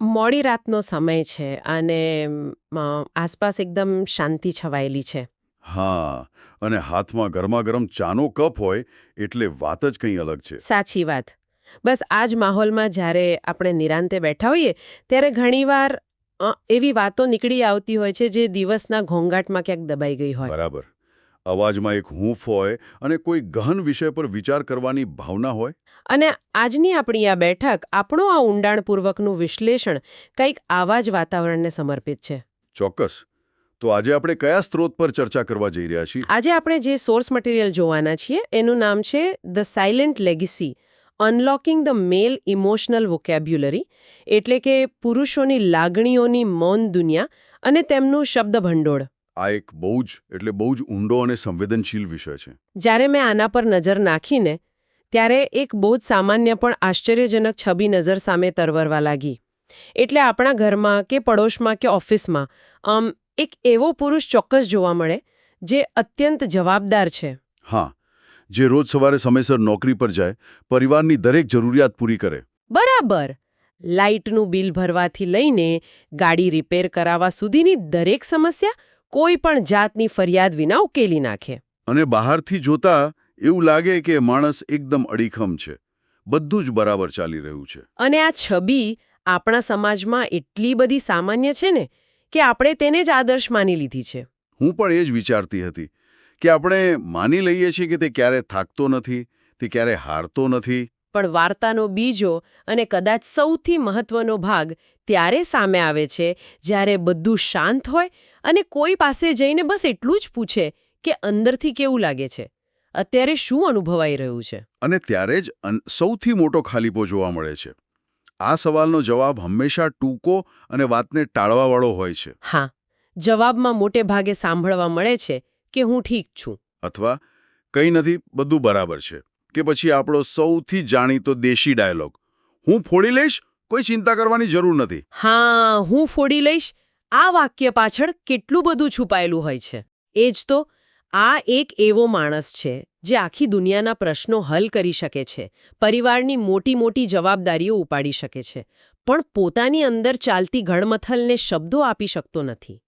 મોડી રાતનો સમય છે અને આસપાસ એકદમ શાંતિ છવાયેલી છે. હા, અને હાથમાં ગરમાગરમ ચાનો કપ હોય એટલે વાત જ કંઈ અલગ છે. સાચી વાત. બસ આ જ માહોલમાં જ્યારે આપણે નિરાંતે બેઠા હોઈએ ત્યારે ઘણીવાર એવી વાતો નીકળી આવતી હોય છે જે દિવસના ઘોંઘાટમાં ક્યાંક દબાઈ ગઈ હોય. બરાબર. અવાજમાં એક હૂંફ હોય અને કોઈ ગહન વિષય પર વિચાર કરવાની ભાવના હોય. અને આજની આપણી આ બેઠક આપણું આ ઊંડાણપૂર્વકનું વિશ્લેષણ કંઈક આવા જ વાતાવરણને સમર્પિત છે. ચોક્કસ. તો આજે આપણે કયા સ્ત્રોત પર ચર્ચા કરવા જઈ રહ્યા છીએ? આજે આપણે જે સોર્સ મટીરિયલ જોવાના છીએ એનું નામ છે the silent legacy unlocking the male emotional vocabulary, એટલે કે પુરુષોની લાગણીઓની મૌન દુનિયા અને તેમનું શબ્દ ભંડોળ. આ એક બહુ જ ઊંડો અને સંવેદનશીલ વિષય છે. જ્યારે મેં આના પર નજર નાખીને ત્યારે એક બહુ જ સામાન્ય પણ આશ્ચર્યજનક છબી નજર સામે તરવરવા લાગી. એટલે આપણા ઘરમાં કે પડોશમાં કે ઓફિસમાં એક એવો પુરુષ ચોક્કસ જોવા મળે જે અત્યંત જવાબદાર છે. હા, જે રોજ સવારે સમયસર નોકરી પર જાય, પરિવારની દરેક જરૂરિયાત પૂરી કરે. બરાબર. લાઇટનું બિલ ભરવાથી લઈને ગાડી રિપેર કરાવવા સુધીની દરેક સમસ્યા કોઈ પણ જાતની ફરિયાદ વિના ઉકેલી નાખે. અને બહારથી જોતા એવું લાગે કે માણસ એકદમ અડીખમ છે. બધું જ બરાબર ચાલી રહ્યું છે. અને આ છબી આપણા સમાજમાં એટલી બધી સામાન્ય છે ને કે આપણે તેને જ આદર્શ માની લીધી છે. હું પણ એ જ વિચારતી હતી કે આપણે માની લઈએ છીએ કે તે ક્યારે થાકતો નથી, તે ક્યારે હારતો નથી. પણ વાર્તાનો બીજો અને કદાચ સૌથી મહત્વનો ભાગ ત્યારે સામે આવે છે જ્યારે બધું શાંત હોય અને કોઈ પાસે જઈને બસ એટલું જ પૂછે કે અંદરથી કેવું લાગે છે, અત્યારે શું અનુભવાઈ રહ્યું છે. અને ત્યારે જ સૌથી મોટો ખાલીપો જોવા મળે છે. આ સવાલનો જવાબ હંમેશા ટૂંકો અને વાતને ટાળવાવાળો હોય છે. હા, જવાબમાં મોટે ભાગે સાંભળવા મળે છે કે હું ઠીક છું, અથવા કંઈ નથી, બધું બરાબર છે. કે પછી આપણો સૌથી જાણીતો દેશી ડાયલોગ, હું ફોડી લઈશ, કોઈ ચિંતા કરવાની જરૂર નથી. હા, હું ફોડી લઈશ. આ વાક્ય પાછળ કેટલું બધું છુપાયેલું હોય છે. એ જ તો, આ એક એવો માણસ છે જે આખી દુનિયાના પ્રશ્નો હલ કરી શકે છે, પરિવારની મોટી મોટી જવાબદારીઓ ઉપાડી શકે છે, પણ પોતાની અંદર ચાલતી ઘડમથલને શબ્દો આપી શકતો નથી.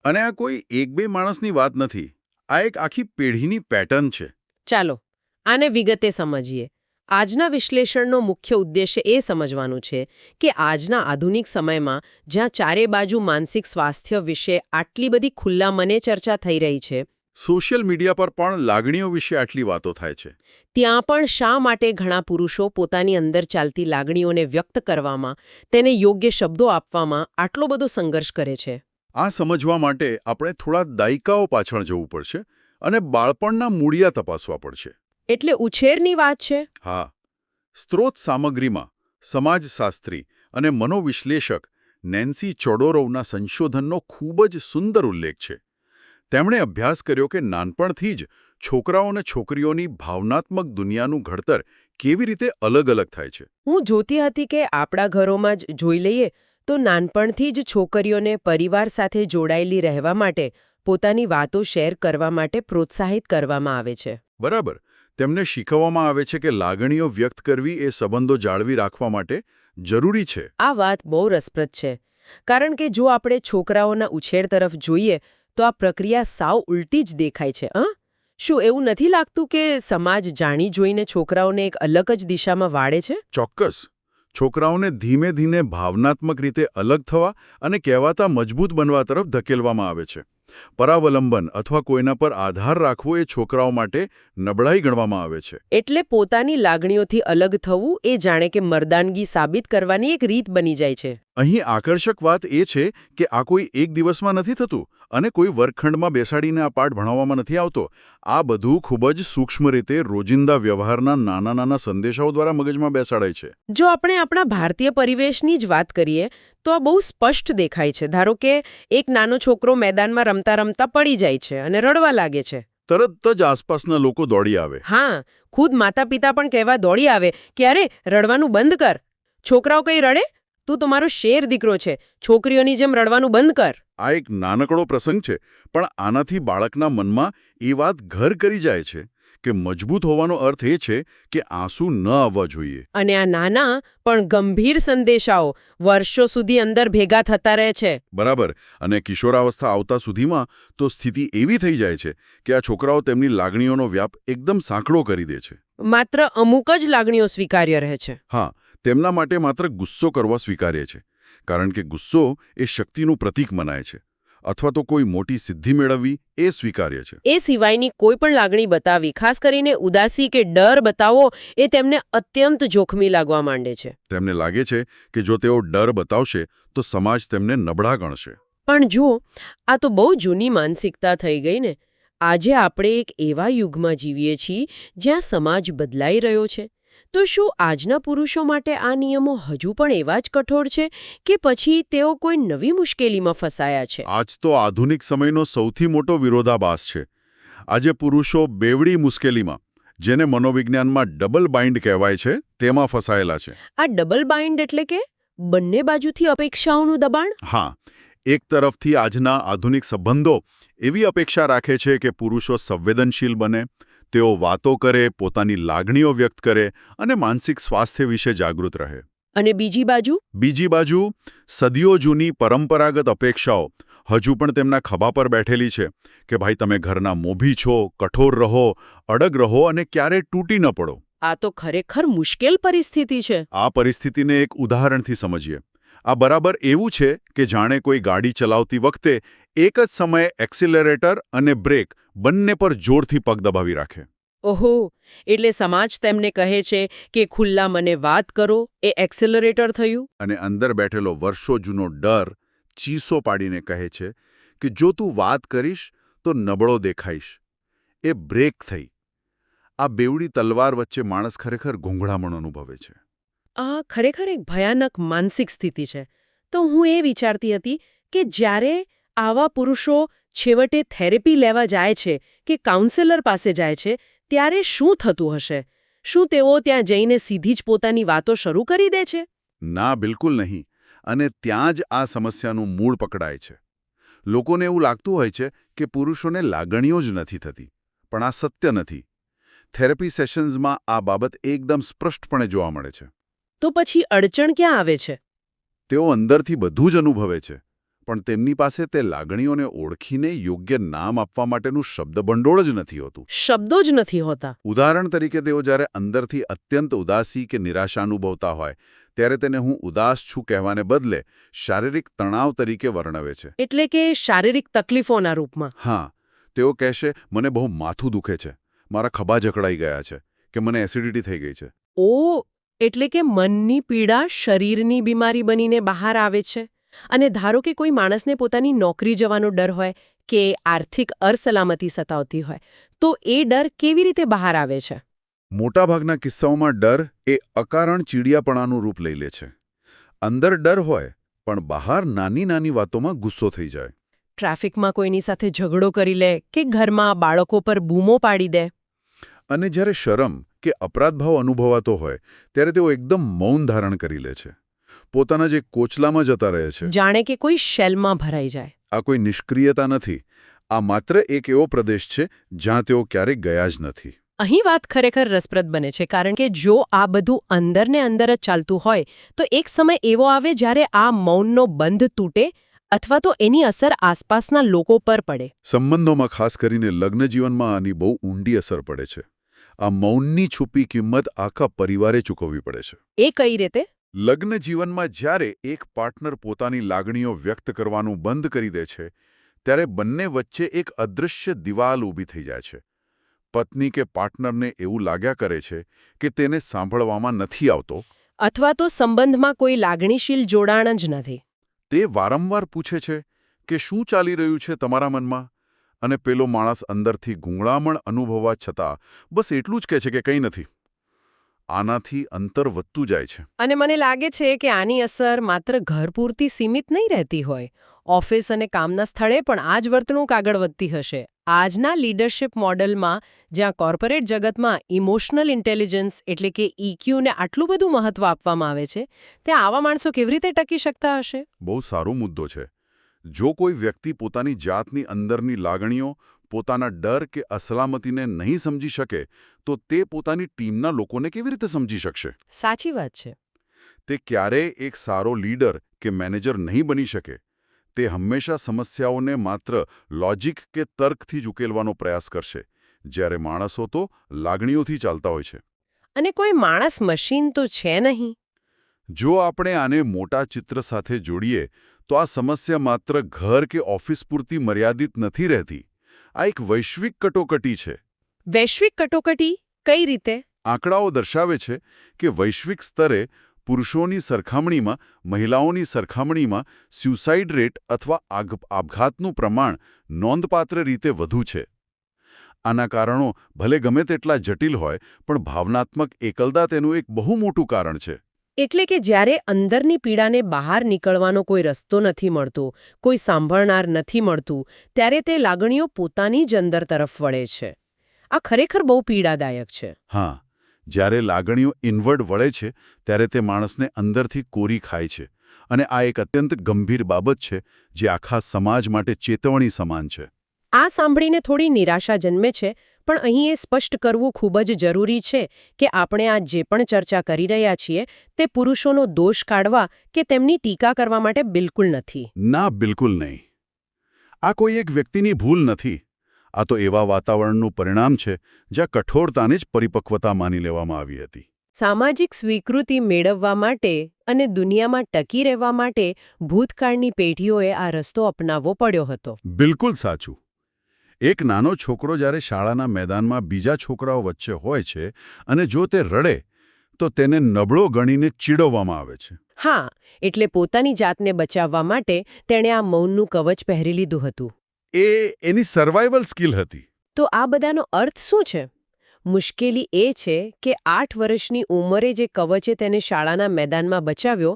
અને આ કોઈ એક બે માણસની વાત નથી. આ એક આખી પેઢીની પેટર્ન છે. ચાલો આને વિગતે સમજીએ. આજના વિશ્લેષણનો મુખ્ય ઉદ્દેશ્ય એ સમજવાનું છે કે આજના આધુનિક સમયમાં જ્યાં ચારે બાજુ માનસિક સ્વાસ્થ્ય વિશે આટલી બધી ખુલ્લા મને ચર્ચા થઈ રહી છે, સોશિયલ મીડિયા પર પણ લાગણીઓ વિશે આટલી વાતો થાય છે, ત્યાં પણ શા માટે ઘણા પુરુષો પોતાની અંદર ચાલતી લાગણીઓને વ્યક્ત કરવામાં, તેને યોગ્ય શબ્દો આપવામાં આટલો બધો સંઘર્ષ કરે છે? આ સમજવા માટે આપણે થોડા દાયકાઓ પાછળ જવું પડશે અને બાળપણના મૂળિયા તપાસવા પડશે. એટલે ઉછેરની વાત છે? હા. સ્ત્રોત સામગ્રીમાં સમાજશાસ્ત્રી અને મનોવિશ્લેષક નેન્સી ચોડોરોવના સંશોધનનો ખૂબ જ સુંદર ઉલ્લેખ છે. તેમણે અભ્યાસ કર્યો કે નાનપણથી જ છોકરાઓ અને છોકરીઓની ભાવનાત્મક દુનિયાનું ઘડતર કેવી રીતે અલગ અલગ થાય છે. હું જોતી હતી કે આપણા ઘરોમાં જ જોઈ લઈએ તો નાનપણથી જ છોકરીઓને પરિવાર સાથે જોડાયેલી રહેવા માટે, પોતાની વાતો શેર કરવા માટે પ્રોત્સાહિત કરવામાં આવે છે. બરાબર. તેમને શીખવવામાં આવે છે કે લાગણીઓ વ્યક્ત કરવી એ સંબંધો જાળવી રાખવા માટે જરૂરી છે. આ વાત બહુ રસપ્રદ છે, કારણ કે જો આપણે છોકરાઓના ઉછેર તરફ જોઈએ તો આ પ્રક્રિયા સાવ ઉલટી જ દેખાય છે. શું એવું નથી લાગતું કે સમાજ જાણી જોઈને છોકરાઓને એક અલગ જ દિશામાં વાળે છે? ચોક્કસ. છોકરાઓને ધીમે ધીમે ભાવનાત્મક રીતે અલગ થવા અને કહેવાતા મજબૂત બનવા તરફ ધકેલવામાં આવે છે. પરાવલંબન અથવા કોઈના પર આધાર રાખવો એ છોકરાઓ માટે નબળાઈ ગણવામાં આવે છે. એટલે પોતાની લાગણીઓથી અલગ થવું એ જાણે કે મર્દાનગી સાબિત કરવાની એક રીત બની જાય છે. અહીં આકર્ષક વાત એ છે કે આ કોઈ એક દિવસમાં નથી થતું અને કોઈ વર્ગખંડમાં બેસાડીને આ પાઠ ભણાવવામાં નથી આવતો. આ બધું ખૂબ જ સૂક્ષ્મ રીતે રોજિંદા વ્યવહારના નાના નાના સંદેશાઓ દ્વારા મગજમાં બેસાડાય છે. જો આપણે આપણા ભારતીય પરિવેશની જ વાત કરીએ તો આ બહુ સ્પષ્ટ દેખાય છે. ધારો કે એક નાનો છોકરો મેદાનમાં રમતા રમતા પડી જાય છે અને રડવા લાગે છે. તરત જ આસપાસના લોકો દોડી આવે. હા, ખુદ માતા પિતા પણ કહેવા દોડી આવે કે અરે રડવાનું બંધ કર. છોકરાઓ કઈ રડે? તું તો મારો શેર દીકરો છે, છોકરીઓની જેમ રડવાનું બંધ કર. આ એક નાનકડો પ્રસંગ છે, પણ આનાથી બાળકના મનમાં એ વાત ઘર કરી જાય છે કે મજબૂત હોવાનો અર્થ એ છે કે આંસુ ન આવવા જોઈએ. અને આ નાના પણ ગંભીર સંદેશાઓ વર્ષો સુધી અંદર ભેગા થતા રહે છે. બરાબર. અને કિશોરાવસ્થા આવતા સુધીમાં તો સ્થિતિ એવી થઈ જાય છે કે આ છોકરાઓ તેમની લાગણીઓનો વ્યાપ એકદમ સાંકડો કરી દે છે. માત્ર અમુક જ લાગણીઓ સ્વીકાર્ય રહે છે. હા, તેમના માટે માત્ર ગુસ્સો કરવા સ્વીકાર્ય છે, કારણ કે ગુસ્સો એ શક્તિનું પ્રતીક મનાય છે, અથવા તો કોઈ મોટી સિદ્ધિ મેળવવી એ સ્વીકાર્ય છે. એ સિવાયની કોઈ પણ લાગણી બતાવી, ખાસ કરીને ઉદાસી કે ડર બતાવો, એ તેમને અત્યંત જોખમી લાગવા માંડે છે. તેમને લાગે છે કે જો તેઓ ડર બતાવશે તો સમાજ તેમને નબળા ગણશે. પણ જુઓ, આ તો બહુ જૂની માનસિકતા થઈ ગઈ ને. આજે આપણે એક એવા યુગમાં જીવીએ છીએ જ્યાં સમાજ બદલાઈ રહ્યો છે. તો શું આજના પુરુષો માટે આ નિયમો હજુ પણ એવા જ કઠોર છે કે પછી તેઓ કોઈ નવી મુશ્કેલીમાં ફસાયા છે? આજ તો આધુનિક સમયનો સૌથી મોટો વિરોધાભાસ છે. આજે પુરુષો બેવડી મુશ્કેલીમાં, જેને મનોવિજ્ઞાનમાં ડબલ બાઇન્ડ કહેવાય છે, તેમાં ફસાયેલા છે. આ ડબલ બાઇન્ડ એટલે કે બંને બાજુથી અપેક્ષાઓનું દબાણ? હા, એક તરફથી આજના આધુનિક સંબંધો એવી અપેક્ષા રાખે છે કે પુરુષો સંવેદનશીલ બને, તેઓ વાતો કરે, પોતાની લાગણીઓ વ્યક્ત કરે અને માનસિક સ્વાસ્થ્ય વિશે જાગૃત રહે. અને બીજી બાજુ સદીઓ જૂની પરંપરાગત અપેક્ષાઓ હજુ પણ તેમના ખભા પર બેઠેલી છે કે ભાઈ તમે ઘરના મોભી છો, કઠોર રહો, અડગ રહો અને ક્યારેય તૂટી ન પડો. આ તો ખરેખર મુશ્કેલ પરિસ્થિતિ છે. આ પરિસ્થિતિને એક ઉદાહરણથી સમજીએ. આ બરાબર એવું છે કે જાણે કોઈ ગાડી ચલાવતી વખતે એક જ સમયે એક્સિલરેટર અને બ્રેક બંને પર જોરથી પગ દબાવી રાખે. ઓહો, એટલે સમાજ તેમને કહે છે કે ખુલ્લા મને વાત કરો, એ એક્સિલરેટર થયું. અને અંદર બેઠેલો વર્ષો જૂનો ડર ચીસો પાડીને કહે છે કે જો તું વાત કરીશ તો નબળો દેખાઈશ, એ બ્રેક થઈ. આ બેવડી તલવાર વચ્ચે માણસ ખરેખર ગૂંગળામણ અનુભવે છે. આ ખરેખર એક ભયાનક માનસિક સ્થિતિ છે. તો હું એ વિચારતી હતી કે જ્યારે આવા પુરુષો છેવટે થેરેપી લેવા જાય છે કે કાઉન્સેલર પાસે જાય છે, ત્યારે શું થતું હશે? શું તેઓ ત્યાં જઈને સીધી જ પોતાની વાતો શરૂ કરી દે છે? ના, બિલકુલ નહીં. અને ત્યાં જ આ સમસ્યાનું મૂળ પકડાય છે. લોકોને એવું લાગતું હોય છે કે પુરુષોને લાગણીઓ જ નથી થતી, પણ આ સત્ય નથી. થેરેપી સેશન્સમાં આ બાબત એકદમ સ્પષ્ટપણે જોવા મળે છે. તો પછી અડચણ ક્યાં આવે છે? તેઓ અંદરથી બધું જ અનુભવે છે, પણ તેમની પાસે તે લાગણીઓને ઓળખીને યોગ્ય નામ આપવા માટેનું શબ્દભંડોળ જ નથી હોતું. શબ્દો જ નથી હોતા. ઉદાહરણ તરીકે તેઓ જ્યારે અંદરથી અત્યંત ઉદાસી કે નિરાશા અનુભવતા હોય ત્યારે તેને હું ઉદાસ છું કહેવાને બદલે શારીરિક તણાવ તરીકે વર્ણવે છે. એટલે કે શારીરિક તકલીફોના રૂપમાં. હા, તેઓ કહેશે મને બહુ માથું દુખે છે, મારા ખભા જકડાઈ ગયા છે, કે મને એસિડિટી થઈ ગઈ છે. ઓ, એટલે કે મનની પીડા શરીરની બીમારી બનીને બહાર આવે છે. અને ધારો કે કોઈ માણસને પોતાની નોકરી જવાનો ડર હોય કે આર્થિક અસલામતી સતાવતી હોય, તો એ ડર કેવી રીતે બહાર આવે છે? મોટાભાગના કિસ્સાઓમાં ડર એ અકારણ ચીડિયાપણાનું રૂપ લઈ લે છે. અંદર ડર હોય, પણ બહાર નાની નાની વાતોમાં ગુસ્સો થઈ જાય. ટ્રાફિકમાં કોઈની સાથે ઝઘડો કરી લે કે ઘરમાં બાળકો પર બૂમો પાડી દે. અને જ્યારે શરમ કે અપરાધભાવ અનુભવાતો હોય ત્યારે તેઓ એકદમ મૌન ધારણ કરી લે છે, પોતાના જે કોચલામાં જતા રહે છે. જાણે કે કોઈ શેલમાં ભરાઈ જાય. આ કોઈ નિષ્ક્રિયતા નથી. આ માત્ર એક એવો પ્રદેશ છે જ્યાં તેઓ ક્યારેય ગયા જ નથી. અહીં વાત ખરેખર રસપ્રદ બને છે, કારણ કે જો આ બધું અંદરને અંદર જ ચાલતું હોય તો એક સમય એવો આવે જ્યારે આ મૌનનો બંધ તૂટે અથવા તો એની અસર આસપાસના લોકો પર પડે. સંબંધોમાં, ખાસ કરીને લગ્ન જીવનમાં આની બહુ ઊંડી અસર પડે છે. આ મૌનની છુપી કિંમત આખા પરિવારે ચૂકવવી પડે છે. એ કઈ રીતે? લગ્ન જીવનમાં જ્યારે એક પાર્ટનર પોતાની લાગણીઓ વ્યક્ત કરવાનું બંધ કરી દે છે, ત્યારે બંને વચ્ચે એક અદૃશ્ય દિવાલ ઊભી થઈ જાય છે. પત્ની કે પાર્ટનરને એવું લાગ્યા કરે છે કે તેને સાંભળવામાં નથી આવતો, અથવા તો સંબંધમાં કોઈ લાગણીશીલ જોડાણ જ નથી. તે વારંવાર પૂછે છે કે શું ચાલી રહ્યું છે તમારા મનમાં? અને પેલો માણસ અંદરથી ગૂંગળામણ અનુભવવા છતાં બસ એટલું જ કહે છે કે કંઈ નથી. આનાથી અંતર વધતું જાય છે. અને મને લાગે છે કે આની અસર માત્ર ઘર પૂરતી સીમિત નહીં રહેતી હોય. ઓફિસ અને કામના સ્થળે પણ આ જ વર્તણૂક આગળ વધતી હશે. આજના લીડરશિપ મોડેલમાં, જ્યાં કોર્પોરેટ જગતમાં ઇમોશનલ ઇન્ટેલિજન્સ એટલે કે ઇક્યુને આટલું બધું મહત્વ આપવામાં આવે છે, ત્યાં આવા માણસો કેવી રીતે ટકી શકતા હશે? બહુ સારો મુદ્દો છે. જો કોઈ વ્યક્તિ પોતાની જાતની અંદરની લાગણીઓ પોતાના ડર કે અસલામતીને નહીં સમજી શકે તો તે પોતાની ટીમના લોકોને કેવી રીતે સમજી શકશે? સાચી વાત છે. તે ક્યારેય એક સારો લીડર કે મેનેજર નહીં બની શકે. તે હંમેશા સમસ્યાઓને માત્ર લોજિક કે તર્કથી જ ઉકેલવાનો પ્રયાસ કરશે, જ્યારે માણસો તો લાગણીઓથી ચાલતા હોય છે. અને કોઈ માણસ મશીન તો છે નહીં. જો આપણે આને મોટા ચિત્ર સાથે જોડીએ તો આ સમસ્યા માત્ર ઘર કે ઓફિસ પૂરતી મર્યાદિત નથી રહેતી. આ એક વૈશ્વિક કટોકટી છે. વૈશ્વિક કટોકટી કઈ રીતે? આંકડાઓ દર્શાવે છે કે વૈશ્વિક સ્તરે પુરુષોની સરખામણીમાં મહિલાઓની સરખામણીમાં સ્યુસાઇડ રેટ અથવા આપઘાતનું પ્રમાણ નોંધપાત્ર રીતે વધુ છે. આના કારણો ભલે ગમે તેટલા જટિલ હોય, પણ ભાવનાત્મક એકલતા તેનું એક બહુ મોટું કારણ છે. એટલે કે જ્યારે અંદરની પીડાને બહાર નીકળવાનો કોઈ રસ્તો નથી મળતો, કોઈ સાંભળનાર નથી મળતું, ત્યારે તે લાગણીઓ પોતાની જ અંદર તરફ વળે છે. આ ખરેખર બહુ પીડાદાયક છે. હા, જ્યારે લાગણીઓ ઇનવર્ડ વળે છે ત્યારે તે માણસને અંદરથી કોરી ખાય છે. અને આ એક અત્યંત ગંભીર બાબત છે જે આખા સમાજ માટે ચેતવણી સમાન છે. આ સાંભળીને થોડી નિરાશા જન્મે છે, પણ અહીં એ સ્પષ્ટ કરવું ખૂબ જ જરૂરી છે કે આપણે આ જે પણ ચર્ચા કરી રહ્યા છીએ તે પુરુષોનો દોષ કાઢવા કે તેમની ટીકા કરવા માટે બિલકુલ નથી. ના, બિલકુલ નહીં. આ કોઈ એક વ્યક્તિની ભૂલ નથી. આ તો એવા વાતાવરણનું પરિણામ છે જ્યાં કઠોરતાને જ પરિપક્વતા માની લેવામાં આવી હતી. સામાજિક સ્વીકૃતિ મેળવવા માટે અને દુનિયામાં ટકી રહેવા માટે ભૂતકાળની પેઢીઓએ આ રસ્તો અપનાવવો પડ્યો હતો. બિલકુલ સાચું. એક નાનો છોકરો જ્યારે શાળાના મેદાનમાં બીજા છોકરાઓ વચ્ચે હોય છે અને જો તે રડે તો તેને નબળો ગણીને ચીડવવામાં આવે છે. હા, એટલે પોતાની જાતને બચાવવા માટે તેણે આ મૌનનું કવચ પહેરી લીધું હતું. એ એની સર્વાઇવલ સ્કિલ હતી. તો આ બધાનો અર્થ શું છે? મુશ્કેલી એ છે કે 8 વર્ષની ઉંમરે જે કવચે તેને શાળાના મેદાનમાં બચાવ્યો,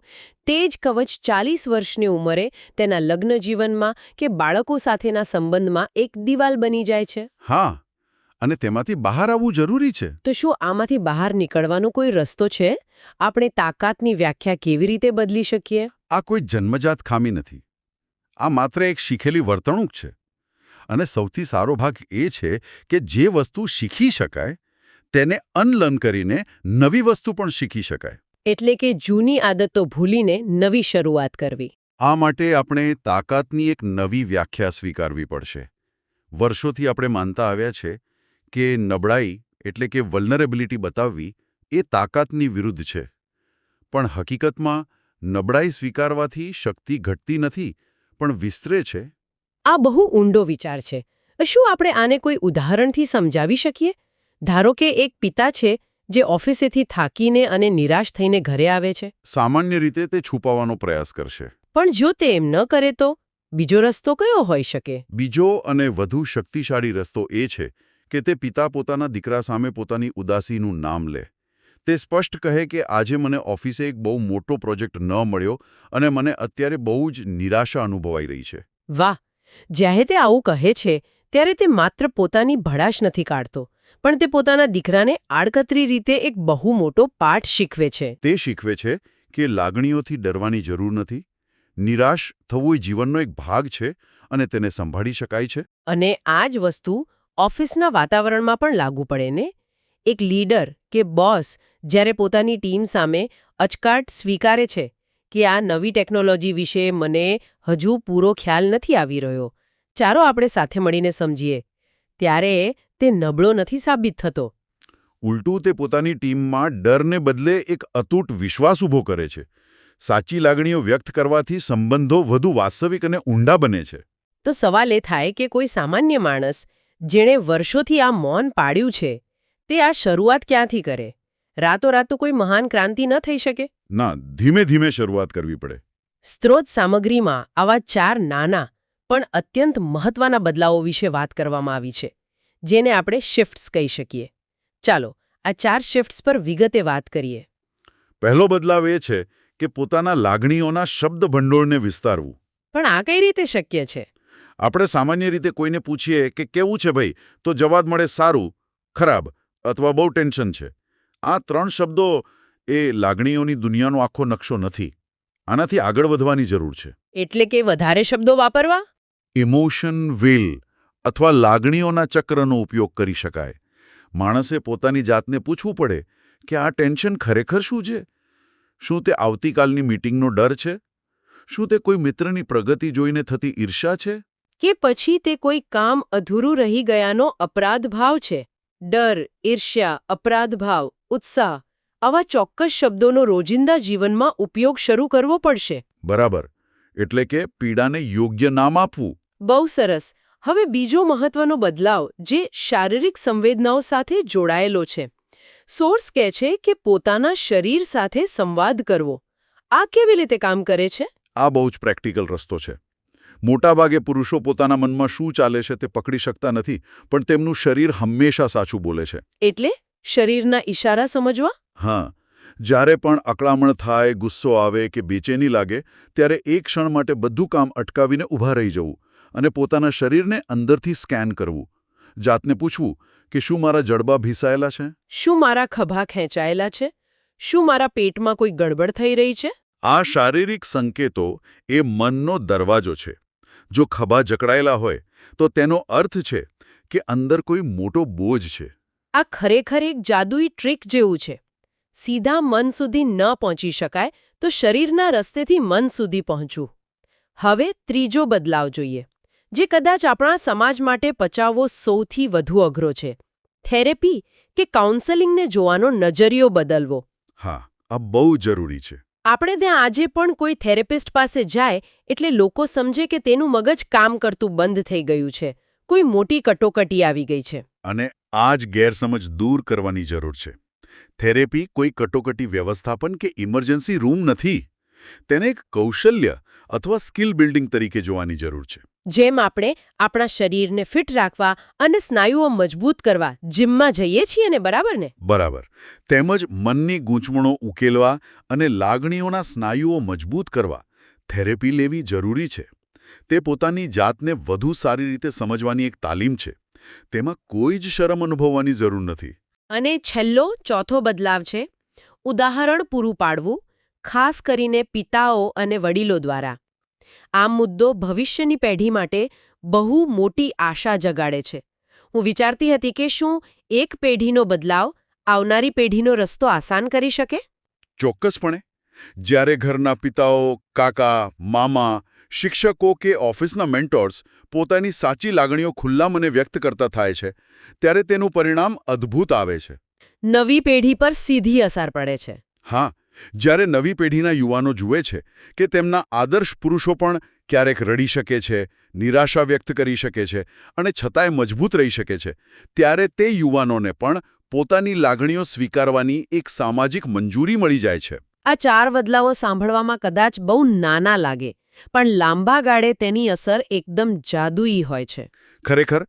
તે જ કવચ 40 વર્ષની ઉંમરે તેના લગ્ન જીવનમાં કે બાળકો સાથેના સંબંધમાં એક દિવાલ બની જાય છે. હા, અને તેમાંથી બહાર આવવું જરૂરી છે. તો શું આમાંથી બહાર નીકળવાનો કોઈ રસ્તો છે? આપણે તાકાતની વ્યાખ્યા કેવી રીતે બદલી શકીએ? આ કોઈ જન્મજાત ખામી નથી. આ માત્ર એક શીખેલી વર્તણૂક છે. અને સૌથી સારો ભાગ એ છે કે જે વસ્તુ શીખી શકાય તેને અનલર્ન કરીને નવી વસ્તુ પણ શીખી શકાય. એટલે કે જૂની આદતો ભૂલીને નવી શરૂઆત કરવી. આ માટે આપણે તાકાતની એક નવી વ્યાખ્યા સ્વીકારવી પડશે. વર્ષોથી આપણે માનતા આવ્યા છે કે નબળાઈ એટલે કે વલ્નરેબિલિટી બતાવવી એ તાકાતની વિરુદ્ધ છે. પણ હકીકતમાં નબળાઈ સ્વીકારવાથી શક્તિ ઘટતી નથી, પણ વિસ્તરે છે. આ બહુ ઊંડો વિચાર છે. શું આપણે આને કોઈ ઉદાહરણથી સમજાવી શકીએ? ધારો કે એક પિતા છે જે ઓફિસેથી થાકીને અને નિરાશ થઈને ઘરે આવે છે. સામાન્ય રીતે તે છુપાવવાનો પ્રયાસ કરશે. પણ જો તે એમ ન કરે તો બીજો રસ્તો કયો હોઈ શકે? બીજો અને વધુ શક્તિશાળી રસ્તો એ છે કે તે પિતા પોતાના દીકરા સામે પોતાની ઉદાસીનું નામ લે. તે સ્પષ્ટ કહે કે આજે મને ઓફિસે એક બહુ મોટો પ્રોજેક્ટ ન મળ્યો અને મને અત્યારે બહુ જ નિરાશા અનુભવાઈ રહી છે. વાહ! જ્યારે તે આવું કહે છે ત્યારે તે માત્ર પોતાની ભડાશ નથી કાઢતો, પણ તે પોતાના દીકરાને આડકતરી રીતે એક બહુ મોટો પાઠ શીખવે છે. તે શીખવે છે કે લાગણીઓથી ડરવાની જરૂર નથી. નિરાશ થવું એ જીવનનો એક ભાગ છે અને તેને સંભાળી શકાય છે. અને આ જ વસ્તુ ઓફિસના વાતાવરણમાં પણ લાગુ પડે ને? એક લીડર કે બોસ જ્યારે પોતાની ટીમ સામે અચકાટ સ્વીકારે છે કે આ નવી ટેકનોલોજી વિશે મને હજુ પૂરો ખ્યાલ નથી આવી રહ્યો, ચાલો આપણે સાથે મળીને સમજીએ, ત્યારે તે નબળો નથી સાબિત થતો. ઉલટું તે પોતાની ટીમમાં ડરને બદલે એક અતૂટ વિશ્વાસ ઊભો કરે છે. સાચી લાગણીઓ વ્યક્ત કરવાથી સંબંધો વધુ વાસ્તવિક અને ઊંડા બને છે. તો સવાલ એ થાય કે કોઈ સામાન્ય માણસ જેણે વર્ષોથી આ મૌન પાળ્યું છે, તે આ શરૂઆત ક્યાંથી કરે? રાતોરાત તો કોઈ મહાન ક્રાંતિ ન થઈ શકે. ના, ધીમે ધીમે શરૂઆત કરવી પડે. સ્ત્રોત સામગ્રીમાં આવા 4 નાના પણ અત્યંત મહત્વના બદલાવો વિશે વાત કરવામાં આવી છે, જેને આપણે શિફ્ટ્સ કહી શકીએ. ચાલો આ 4 શિફ્ટ્સ પર વિગતે વાત કરીએ. પહેલો બદલાવ એ છે કે પોતાના લાગણીઓના શબ્દ ભંડોળને વિસ્તારવું. પણ આ કઈ રીતે શક્ય છે? આપણે સામાન્ય રીતે કોઈને પૂછીએ કે કેવું છે ભાઈ, તો જવાબ મળે સારું, ખરાબ અથવા બહુ ટેન્શન છે. આ 3 શબ્દો એ લાગણીઓની દુનિયાનો આખો નકશો નથી. આનાથી આગળ વધવાની જરૂર છે. એટલે કે વધારે શબ્દો વાપરવા? ઇમોશન વ્હીલ અથવા લાગણીઓના ચક્રનો ઉપયોગ કરી શકાય. માણસે પોતાની જાતને પૂછવું પડે કે આ ટેન્શન ખરેખર શું છે? શું તે આવતીકાલની મીટિંગનો ડર છે? શું તે કોઈ મિત્રની પ્રગતિ જોઈને થતી ઈર્ષા છે? કે પછી તે કોઈ કામ અધૂરું રહી ગયાનો અપરાધ ભાવ છે? ડર, ઈર્ષ્યા, અપરાધ ભાવ, ઉત્સાહ આવા ચોક્કસ શબ્દોનો રોજિંદા જીવનમાં ઉપયોગ શરૂ કરવો પડશે. બરાબર. એટલે કે પીડાને યોગ્ય નામ આપવું. બહુ સરસ. હવે બીજો મહત્વનો બદલાવ જે શારીરિક સંવેદનાઓ સાથે જોડાયેલો છે. સોર્સ કહે છે કે પોતાના શરીર સાથે સંવાદ કરવો. આ કેવી રીતે કામ કરે છે? આ બહુ જ પ્રેક્ટિકલ રસ્તો છે. મોટાભાગે પુરુષો પોતાના મનમાં શું ચાલે છે તે પકડી શકતા નથી, પણ તેમનું શરીર હંમેશા સાચું બોલે છે. એટલે શરીરના ઈશારા સમજવા? હા. જ્યારે પણ અકળામણ થાય, ગુસ્સો આવે કે બેચેની લાગે, ત્યારે એક ક્ષણ માટે બધું કામ અટકાવીને ઊભા રહી જવું અને પોતાના શરીરને અંદરથી સ્કેન કરવું. જાતને પૂછવું કે શું મારા જડબા ભીસાયેલા છે? શું મારા ખભા ખેંચાયેલા છે? શું મારા પેટમાં કોઈ ગડબડ થઈ રહી છે? આ શારીરિક સંકેતો એ મનનો દરવાજો છે. જો ખભા જકડાયેલા હોય તો તેનો અર્થ છે કે અંદર કોઈ મોટો બોજ છે. આ ખરેખર એક જાદુઈ ટ્રીક જેવું છે. સીધા મન સુધી ન પહોંચી શકાય તો શરીરના રસ્તેથી મન સુધી પહોંચવું. હવે ત્રીજો બદલાવ જોઈએ, જે કદાચ આપણા સમાજ માટે પચાવવો સૌથી વધુ અઘરો છે. થેરેપી કે કાઉન્સેલિંગને જોવાનો નજરિયો બદલવો. હા, આ બહુ જરૂરી છે. આપણે ત્યાં આજે પણ કોઈ થેરેપિસ્ટ પાસે જાય એટલે લોકો સમજે કે તેનું મગજ કામ કરતું બંધ થઈ ગયું છે. કોઈ મોટી કટોકટી આવી ગઈ છે. અને આ જ ગેરસમજ દૂર કરવાની જરૂર છે. થેરેપી કોઈ કટોકટી વ્યવસ્થાપન કે ઇમરજન્સી રૂમ નથી. તેને એક કૌશલ્ય અથવા સ્કિલ બિલ્ડિંગ તરીકે જોવાની જરૂર છે. જેમ આપણે આપણા શરીરને ફિટ રાખવા અને સ્નાયુઓ મજબૂત કરવા જીમમાં જઈએ છીએ ને, બરાબર ને? બરાબર. તેમજ મનની ગૂંચવણો ઉકેલવા અને લાગણીઓના સ્નાયુઓ મજબૂત કરવા થેરેપી લેવી જરૂરી છે. તે પોતાની જાતને વધુ સારી રીતે સમજવાની એક તાલીમ છે. તેમાં કોઈ જ શરમ અનુભવવાની જરૂર નથી. અને છેલ્લો ચોથો બદલાવ છે ઉદાહરણ પૂરું પાડવું, ખાસ કરીને પિતાઓ અને વડીલો દ્વારા. આ મુદ્દો ભવિષ્યની પેઢી માટે બહુ મોટી આશા જગાડે છે. હું વિચારતી હતી કે શું એક પેઢીનો બદલાવ આવનારી પેઢીનો રસ્તો આસાન કરી શકે? ચોક્કસપણે. જ્યારે ઘરના પિતાઓ, કાકા, મામા, શિક્ષકો કે ઓફિસના મેન્ટોર્સ પોતાની સાચી લાગણીઓ ખુલ્લા મને વ્યક્ત કરતા થાય છે, ત્યારે તેનું પરિણામ અદ્ભુત આવે છે. નવી પેઢી પર સીધી અસર પડે છે. હા, જ્યારે નવી પેઢીના યુવાનો જુએ છે કે તેમના આદર્શ પુરુષો પણ ક્યારેક રડી શકે છે, નિરાશા વ્યક્ત કરી શકે છે અને છતાંય મજબૂત રહી શકે છે, ત્યારે તે યુવાનોને પણ પોતાની લાગણીઓ સ્વીકારવાની એક સામાજિક મંજૂરી મળી જાય છે. આ 4 બદલાવો સાંભળવામાં કદાચ બહુ નાના લાગે, પણ લાંબા ગાળે તેની અસર એકદમ જાદુઈ હોય છે. ખરેખર,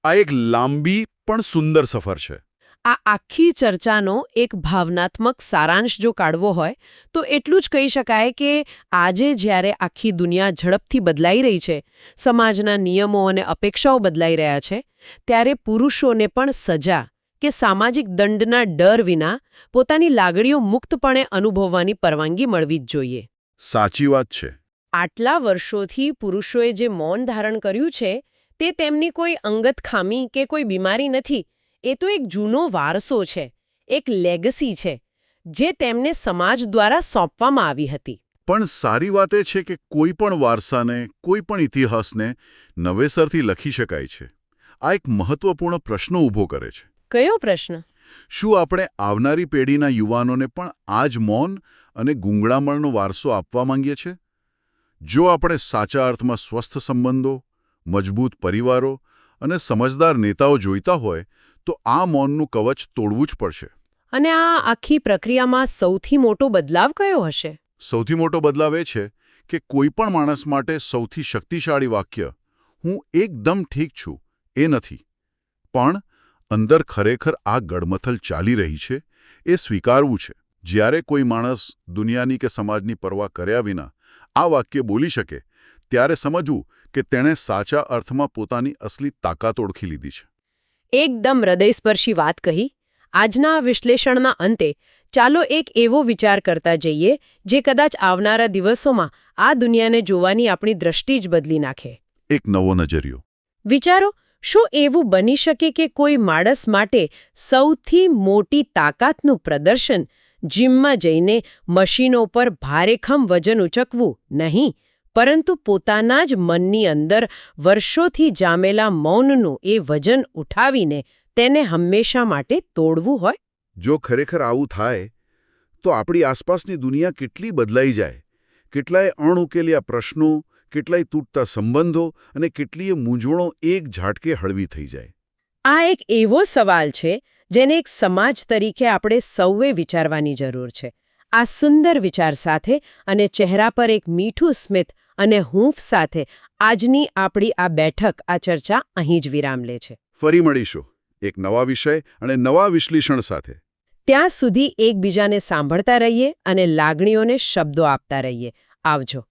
આ એક લાંબી પણ સુંદર સફર છે. આ આખી ચર્ચાનો એક ભાવનાત્મક સારાંશ જો કાઢવો હોય તો એટલું જ કહી શકાય કે આજે જ્યારે આખી દુનિયા ઝડપથી બદલાઈ રહી છે, સમાજના નિયમો અને અપેક્ષાઓ બદલાઈ રહ્યા છે, ત્યારે પુરુષોને પણ સજા કે સામાજિક દંડના ડર વિના પોતાની લાગણીઓ મુક્તપણે અનુભવવાની પરવાનગી મળવી જ જોઈએ. સાચી વાત છે. આટલા વર્ષોથી પુરુષોએ જે મૌન ધારણ કર્યું છે તે તેમની કોઈ અંગત ખામી કે કોઈ બીમારી નથી. એ તો એક જૂનો વારસો છે, એક લેગસી છે, જે તેમને સમાજ દ્વારા સોંપવામાં આવી હતી. પણ સારી વાત એ છે કે કોઈ પણ વારસાને, કોઈ પણ ઇતિહાસને નવેસરથી લખી શકાય છે. આ એક મહત્વપૂર્ણ પ્રશ્ન ઊભો કરે છે. કયો પ્રશ્ન? શું આપણે આવનારી પેઢીના યુવાનોને પણ આ જ મૌન અને ગૂંગળામણનો વારસો આપવા માંગીએ છીએ? જો આપણે સાચા અર્થમાં સ્વસ્થ સંબંધો, મજબૂત પરિવારો અને સમજદાર નેતાઓ જોઈતા હોય તો આ મૌનનું કવચ તોડવું જ પડશે. અને આ આખી પ્રક્રિયામાં સૌથી મોટો બદલાવ કયો હશે? સૌથી મોટો બદલાવ એ છે કે કોઈ પણ માણસ માટે સૌથી શક્તિશાળી વાક્ય હું એકદમ ઠીક છું એ નથી, પણ અંદર ખરેખર આ ગડમથલ ચાલી રહી છે એ સ્વીકારવું છે. જ્યારે કોઈ માણસ દુનિયાની કે સમાજની પરવા કર્યા વિના આ વાક્ય બોલી શકે, ત્યારે સમજવું કે તેણે સાચા અર્થમાં પોતાની અસલી તાકાત ઓળખી લીધી છે. એકદમ હૃદયસ્પર્શી વાત કહી. આજના આ વિશ્લેષણના અંતે ચાલો એક એવો વિચાર કરતા જઈએ જે કદાચ આવનારા દિવસોમાં આ દુનિયાને જોવાની આપણી દ્રષ્ટિ જ બદલી નાખે. એક નવો નજરિયો. વિચારો, શું એવું બની શકે કે કોઈ માણસ માટે સૌથી મોટી તાકાતનું પ્રદર્શન જીમમાં જઈને મશીનો પર ભારેખમ વજન ઉચકવું નહીં, પરંતુ પોતાના જ મનની અંદર વર્ષોથી જામેલા મૌનનું એ વજન ઉઠાવીને તેને હંમેશા માટે તોડવું હોય? જો ખરેખર આવું થાય તો આપણી આસપાસની દુનિયા કેટલી બદલાઈ જાય, કેટલાય અણઉકેલ્યા પ્રશ્નો, કેટલાય તૂટતા સંબંધો અને કેટલીય મૂંઝવણો એક ઝાટકે હળવી થઈ જાય. આ એક એવો સવાલ છે જેને એક સમાજ તરીકે આપણે સૌએ વિચારવાની જરૂર છે. આ સુંદર વિચાર સાથે અને ચહેરા પર એક મીઠું સ્મિત અને હૂંફ સાથે આજની આપણી આ બેઠક, આ ચર્ચા અહીં જ વિરામ લે છે. ફરી મળીશું એક નવા વિષય અને નવા વિશ્લેષણ સાથે. ત્યાં સુધી એકબીજાને સાંભળતા રહીએ અને લાગણીઓને શબ્દો આપતા રહીએ. આવજો.